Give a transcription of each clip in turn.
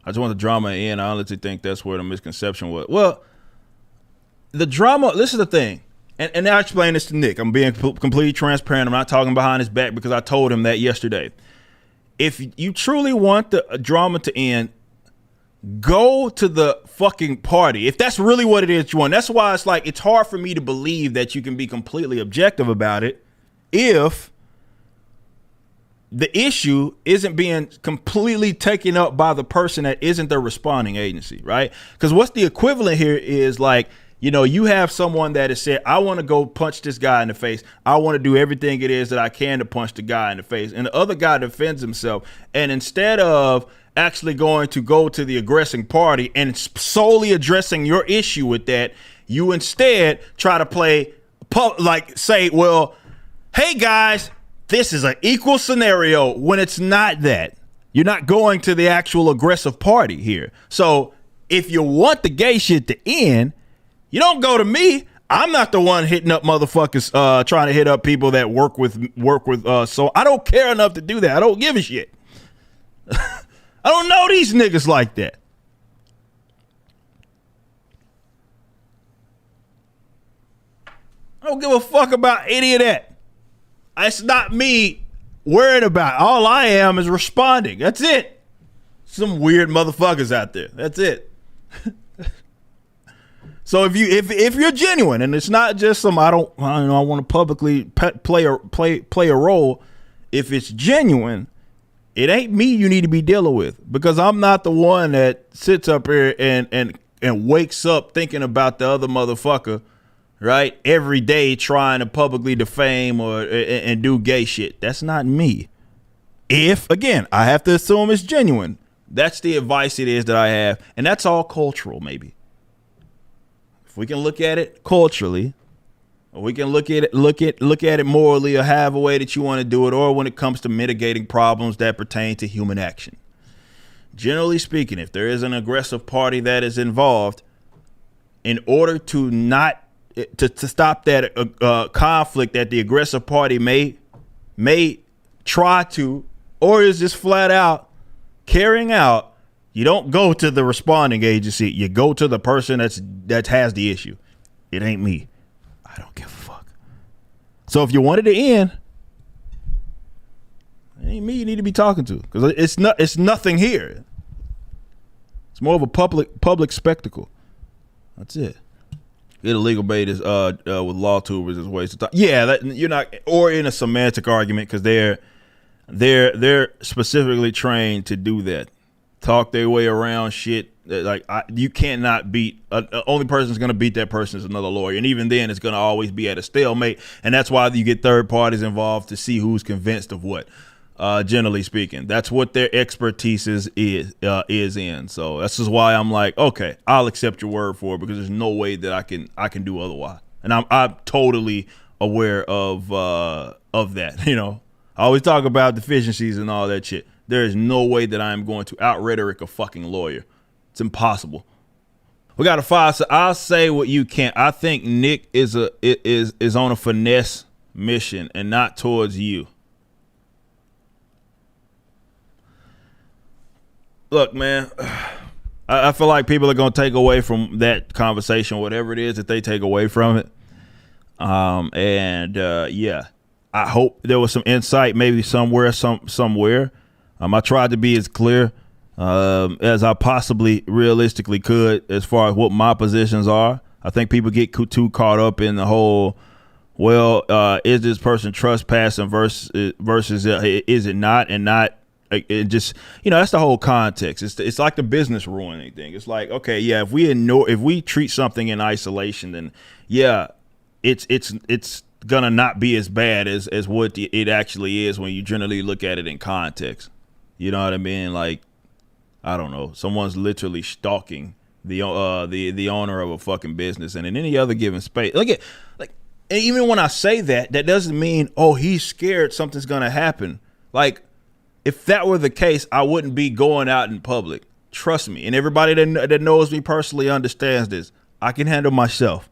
I just want the drama in. I honestly think that's where the misconception was. Well, the drama, this is the thing. And I explained this to Nick. I'm being completely transparent. I'm not talking behind his back because I told him that yesterday. If you truly want the drama to end, go to the fucking party. If that's really what it is you want. That's why it's like, it's hard for me to believe that you can be completely objective about it if the issue isn't being completely taken up by the person that isn't the responding agency, right? Because what's the equivalent here is like, you know, you have someone that has said, I want to go punch this guy in the face. I want to do everything it is that I can to punch the guy in the face. And the other guy defends himself. And instead of actually going to go to the aggressing party and solely addressing your issue with that, you instead try to play, like say, well, hey guys, this is an equal scenario, when it's not that. You're not going to the actual aggressive party here. So if you want the gay shit to end, you don't go to me. I'm not the one hitting up motherfuckers, trying to hit up people that work with. So I don't care enough to do that. I don't give a shit. I don't know these niggas like that. I don't give a fuck about any of that. It's not me worried about it. All I am is responding. That's it. Some weird motherfuckers out there. That's it. So if you're genuine, and it's not just some I want to publicly play a role. If it's genuine, it ain't me you need to be dealing with, because I'm not the one that sits up here and wakes up thinking about the other motherfucker, right? Every day trying to publicly defame and do gay shit. That's not me. If, again, I have to assume it's genuine. That's the advice it is that I have. And that's all cultural, maybe. If we can look at it culturally, or we can look at it morally, or have a way that you want to do it, or when it comes to mitigating problems that pertain to human action. Generally speaking, if there is an aggressive party that is involved, in order to not to stop that conflict that the aggressive party may try to, or is just flat out carrying out, you don't go to the responding agency. You go to the person that has the issue. It ain't me. I don't give a fuck. So if you want it to end, it ain't me you need to be talking to, because it's nothing here. It's more of a public spectacle. That's it. Get a legal bait is with law tubers is ways to talk. Yeah, that you're not, or in a semantic argument, because they're specifically trained to do that. Talk their way around shit. Like you cannot beat. The only person that's gonna beat that person is another lawyer, and even then, it's gonna always be at a stalemate. And that's why you get third parties involved to see who's convinced of what. Generally speaking, that's what their expertise is in. So this is why I'm like, okay, I'll accept your word for it, because there's no way that I can do otherwise. And I'm totally aware of that. You know, I always talk about deficiencies and all that shit. There is no way that I am going to out rhetoric a fucking lawyer. It's impossible. We got a file. So I'll say what you can't. I think Nick is on a finesse mission and not towards you. Look, man, I feel like people are going to take away from that conversation whatever it is that they take away from it. Yeah, I hope there was some insight maybe somewhere. I tried to be as clear as I possibly realistically could as far as what my positions are. I think people get too caught up in the whole, well, is this person trespassing versus is it not, and not. It just, that's the whole context. It's like the business ruining thing. It's like, okay, yeah, if we treat something in isolation, then yeah, it's gonna not be as bad as what it actually is when you generally look at it in context. You know what I mean? Like, I don't know, someone's literally stalking the owner of a fucking business, and in any other given space, like even when I say that doesn't mean, oh, he's scared something's gonna happen. Like, if that were the case, I wouldn't be going out in public. Trust me. And everybody that knows me personally understands this. I can handle myself.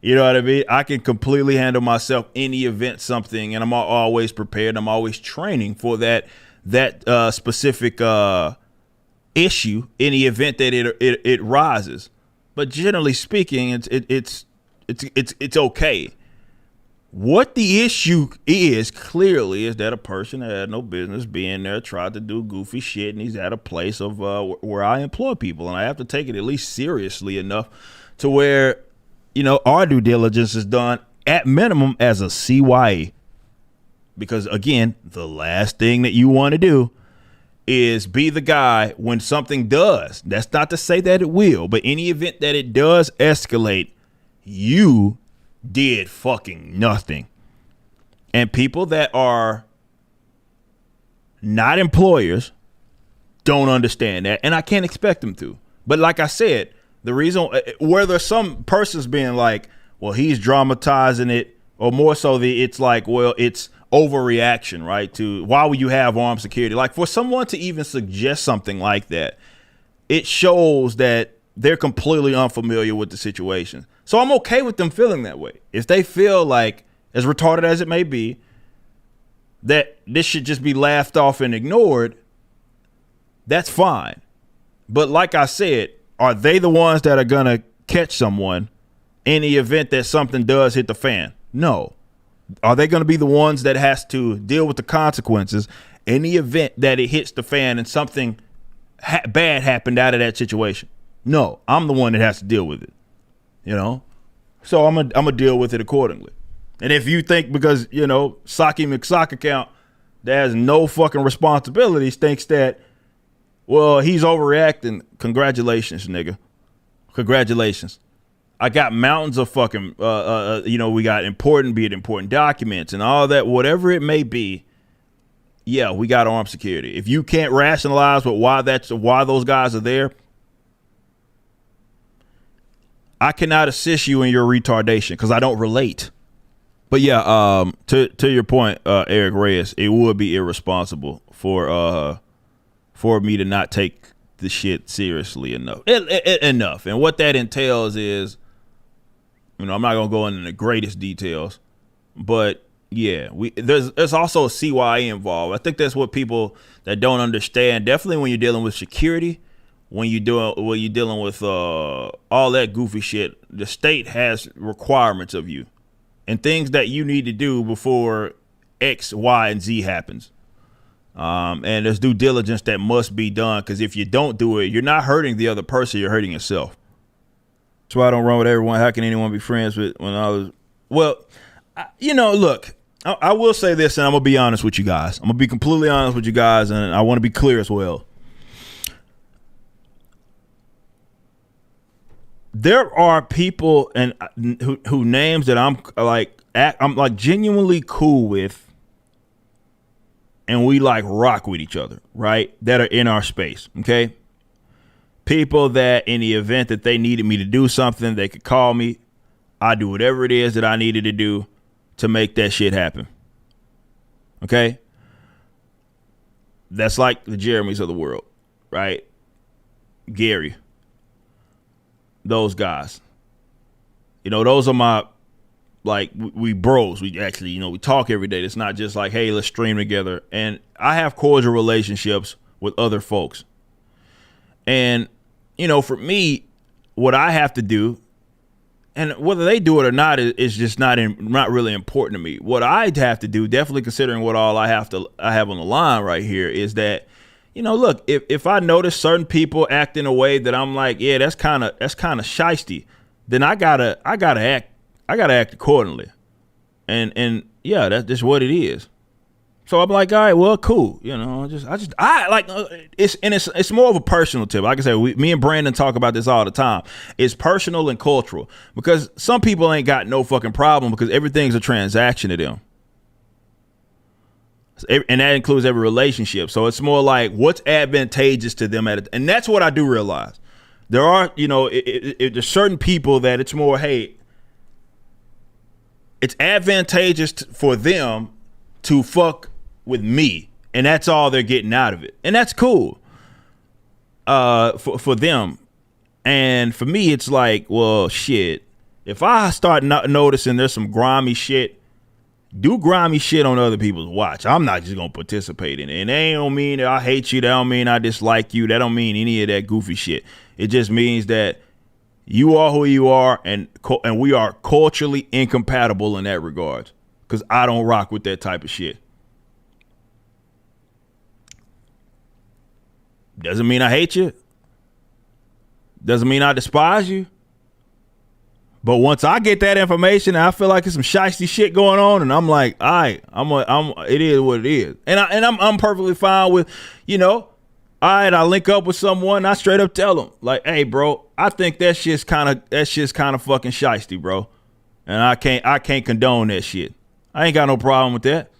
You know what I mean? I can completely handle myself in the event something, and I'm always prepared. I'm always training for that specific issue in the event that it rises. But generally speaking, it's okay. What the issue is clearly is that a person that had no business being there tried to do goofy shit, and he's at a place of where I employ people, and I have to take it at least seriously enough to where, you know, our due diligence is done at minimum as a CYA. Because again, the last thing that you want to do is be the guy when something does. That's not to say that it will, but any event that it does escalate, you did fucking nothing. And people that are not employers don't understand that, and I can't expect them to. But like I said, the reason whether some person's being like, well, he's dramatizing it, or more so it's like, well, it's overreaction, right? To why would you have armed security? Like, for someone to even suggest something like that, it shows that they're completely unfamiliar with the situation. So I'm okay with them feeling that way. If they feel like, as retarded as it may be, that this should just be laughed off and ignored, that's fine. But like I said, are they the ones that are going to catch someone in the event that something does hit the fan? No. Are they going to be the ones that has to deal with the consequences in the event that it hits the fan and something bad happened out of that situation? No, I'm the one that has to deal with it, you know? So I'm gonna deal with it accordingly. And if you think because, you know, Saki McSock account that has no fucking responsibilities thinks that, well, he's overreacting, congratulations, nigga. Congratulations. I got mountains of fucking, you know, we got important documents and all that, whatever it may be. Yeah, we got armed security. If you can't rationalize why those guys are there, I cannot assist you in your retardation because I don't relate. But yeah, to your point, Eric Reyes, it would be irresponsible for me to not take the shit seriously enough. Enough. And what that entails is, you know, I'm not gonna go into the greatest details, but yeah, there's also a CYA involved. I think that's what people that don't understand. Definitely when you're dealing with security, when you're dealing with all that goofy shit, the state has requirements of you and things that you need to do before X, Y, and Z happens. And there's due diligence that must be done, because if you don't do it, you're not hurting the other person, you're hurting yourself. That's why I don't run with everyone. How can anyone be friends with when I was? Well, you know, look, I will say this, and I'm gonna be honest with you guys. I'm gonna be completely honest with you guys, and I want to be clear as well. There are people and who names that I'm like genuinely cool with, and we like rock with each other, right? That are in our space, okay? People that in the event that they needed me to do something, they could call me. I do whatever it is that I needed to do to make that shit happen. Okay? That's like the Jeremys of the world, right? Gary. Those guys. You know, those are my, like, we bros. We actually, you know, we talk every day. It's not just like, hey, let's stream together. And I have cordial relationships with other folks. And, you know, for me, what I have to do, and whether they do it or not is just not really important to me. What I have to do, definitely considering what all I have on the line right here, is that, you know, look, if I notice certain people act in a way that I'm like, yeah, that's kind of shysty, then I gotta act accordingly. And yeah, that's just what it is. So I'm like, all right, well, cool. You know, I like it's more of a personal tip. Like I said, me and Brandon talk about this all the time. It's personal and cultural, because some people ain't got no fucking problem because everything's a transaction to them. And that includes every relationship. So it's more like what's advantageous to them and that's what I do realize. There are, you know, there's certain people that it's more, hey, it's advantageous for them to fuck with me, and that's all they're getting out of it, and that's cool for them. And for me, it's like, well, shit, if I start not noticing there's some grimy shit do grimy shit on other people's watch. I'm not just gonna participate in it. And that ain't don't mean that I hate you. That don't mean I dislike you. That don't mean any of that goofy shit. It just means that you are who you are, and we are culturally incompatible in that regard. Because I don't rock with that type of shit. Doesn't mean I hate you. Doesn't mean I despise you. But once I get that information, and I feel like there's some shysty shit going on, and I'm like, all right, it is what it is, and I'm perfectly fine with, all right, I link up with someone, and I straight up tell them, like, hey, bro, I think that shit's kind of fucking shysty, bro, and I can't condone that shit. I ain't got no problem with that.